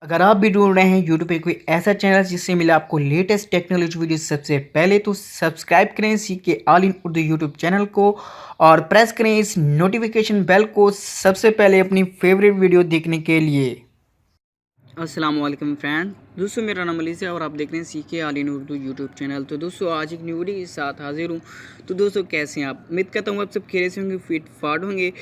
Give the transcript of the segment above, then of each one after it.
अगर आप भी ढूंढ रहे हैं यूट्यूब पे कोई ऐसा चैनल जिससे मिले आपको लेटेस्ट टेक्नोलॉजी वीडियो सबसे पहले, तो सब्सक्राइब करें CK all in Urdu YouTube channel को और प्रेस करें इस नोटिफिकेशन बेल को सबसे पहले अपनी फेवरेट वीडियो देखने के लिए। अस्सलाम वालेकुम फ्रेंड, दोस्तों मेरा नाम अली है और आप देख रहे हैं CK all in Urdu YouTube channel. तो दोस्तों आज एक न्यू वीडियो के साथ हाजिर हूँ। तो दोस्तों कैसे हैं आप? उम्मीद करता हूँ आप सब खैरियत से होंगे, फिट फाट होंगे।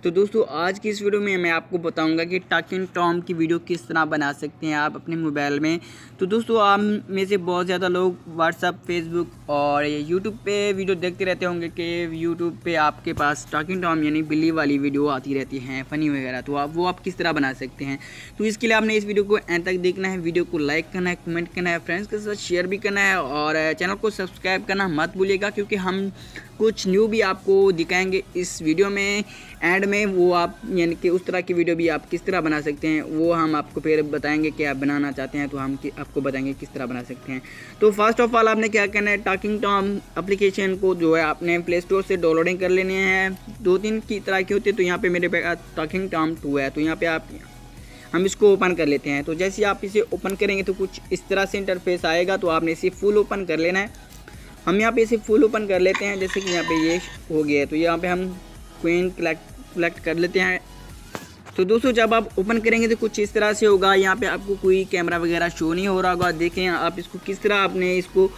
तो दोस्तों आज की इस वीडियो में मैं आपको बताऊंगा कि टॉकिंग टॉम की वीडियो किस तरह बना सकते हैं आप अपने मोबाइल में। तो दोस्तों आप में से बहुत ज़्यादा लोग व्हाट्सअप, फेसबुक और यूट्यूब पे वीडियो देखते रहते होंगे कि यूट्यूब पे आपके पास टॉकिंग टॉम यानी बिल्ली वाली वीडियो आती रहती हैं, फ़नी वगैरह। तो आप किस तरह बना सकते हैं? तो इसके लिए आपने इस वीडियो को एंड तक देखना है, वीडियो को लाइक करना है, कमेंट करना है, फ्रेंड्स के साथ शेयर भी करना है और चैनल को सब्सक्राइब करना मत भूलिएगा, क्योंकि हम कुछ न्यू भी आपको दिखाएंगे इस वीडियो में एंड में। वो आप यानी कि उस तरह की वीडियो भी आप किस तरह बना सकते हैं वो हम आपको फिर बताएंगे कि आप बनाना चाहते हैं तो हम आपको बताएंगे किस तरह बना सकते हैं। तो फर्स्ट ऑफ ऑल आपने क्या करना है, टॉकिंग टॉम एप्लीकेशन को जो है आपने प्ले स्टोर से डाउनलोडिंग कर लेने हैं। 2-3 की तरह की होती है, तो यहाँ पे मेरे पास टॉकिंग टॉम 2 है। तो यहाँ पे हम इसको ओपन कर लेते हैं। तो जैसे आप इसे ओपन करेंगे तो कुछ इस तरह से इंटरफेस आएगा। तो आपने इसे फुल ओपन कर लेना है। हम यहाँ पे इसे फुल ओपन कर लेते हैं, जैसे कि यहाँ पे ये हो गया है। तो यहाँ पे हम क्वीन कलेक्ट कर लेते हैं। तो दोस्तों जब आप ओपन करेंगे तो कुछ इस तरह से होगा। यहाँ पे आपको कोई कैमरा वगैरह शो नहीं हो रहा होगा। देखें आप इसको किस तरह आपने इसको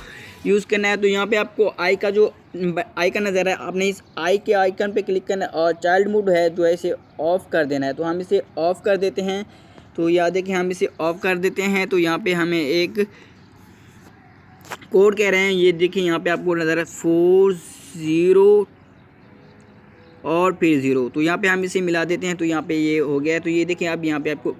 यूज़ करना है। तो यहाँ पे आपको आई का जो आइकन नज़र है, आपने इस आई के आइकन पे क्लिक करना है और चाइल्ड मोड है जो है इसे ऑफ़ कर देना है। तो हम इसे ऑफ़ कर देते हैं। तो याद देखिए हम इसे ऑफ़ कर देते हैं। तो यहाँ पे हमें एक कोड कह रहे हैं, ये देखिए यहाँ पे आपको नज़र है 40 और फिर 0। तो यहाँ पे हम इसे मिला देते हैं। तो यहाँ पे ये हो गया है। तो ये देखिए अब यहाँ पे आपको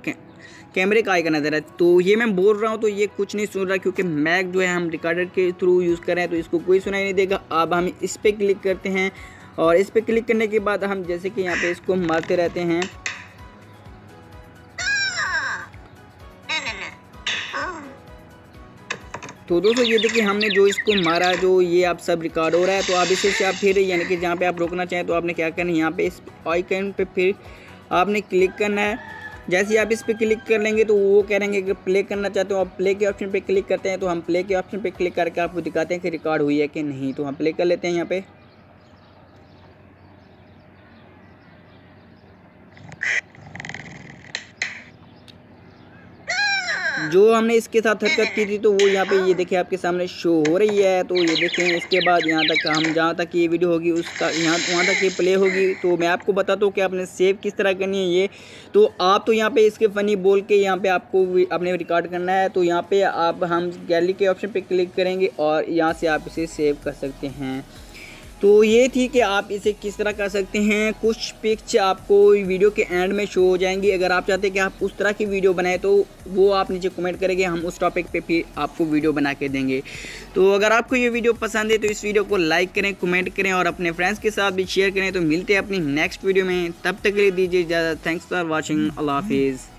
कैमरे का आइकन नज़र है। तो ये मैं बोल रहा हूँ तो ये कुछ नहीं सुन रहा, क्योंकि मैक जो है हम रिकॉर्डर के थ्रू यूज़ कर रहे हैं, तो इसको कोई सुनाई नहीं देगा। अब हम इस पर क्लिक करते हैं और इस पर क्लिक करने के बाद हम जैसे कि यहाँ पे इसको मारते रहते हैं। तो दोस्तों ये देखिए हमने जो इसको मारा, जो ये आप सब रिकॉर्ड हो रहा है। तो आप इसे से आप फिर यानी कि जहाँ पे आप रोकना चाहें तो आपने क्या करना है, यहाँ पे इस आइकन पे फिर आपने क्लिक करना है। जैसे ही आप इस पे क्लिक कर लेंगे तो वो कहेंगे कि प्ले करना चाहते हो, आप प्ले के ऑप्शन पे क्लिक करते हैं। तो हम प्ले के ऑप्शन पे क्लिक करके आपको दिखाते हैं कि रिकॉर्ड हुई है कि नहीं। तो हम प्ले कर लेते हैं यहाँ पे। जो हमने इसके साथ हरकत की थी तो वो यहाँ पे ये देखिए आपके सामने शो हो रही है। तो ये देखें इसके बाद यहाँ तक हम जहाँ तक ये वीडियो होगी उसका वहाँ तक ये प्ले होगी। तो मैं आपको बताता हूँ कि आपने सेव किस तरह करनी है ये। तो आप तो यहाँ पे इसके फ़नी बोल के यहाँ पे आपको अपने रिकॉर्ड करना है। तो यहाँ पे आप हम गैलरी के ऑप्शन पे क्लिक करेंगे और यहाँ से आप इसे सेव कर सकते हैं। तो ये थी कि आप इसे किस तरह कर सकते हैं। कुछ पिक्स आपको वीडियो के एंड में शो हो जाएंगी। अगर आप चाहते हैं कि आप उस तरह की वीडियो बनाएं तो वो आप नीचे कमेंट करेंगे, हम उस टॉपिक पे फिर आपको वीडियो बना के देंगे। तो अगर आपको ये वीडियो पसंद है तो इस वीडियो को लाइक करें, कमेंट करें और अपने फ्रेंड्स के साथ भी शेयर करें। तो मिलते हैं अपनी नेक्स्ट वीडियो में, तब तक के लिए दीजिए इजाज़त। थैंक्स फॉर वॉचिंग, अल्लाह हाफिज़।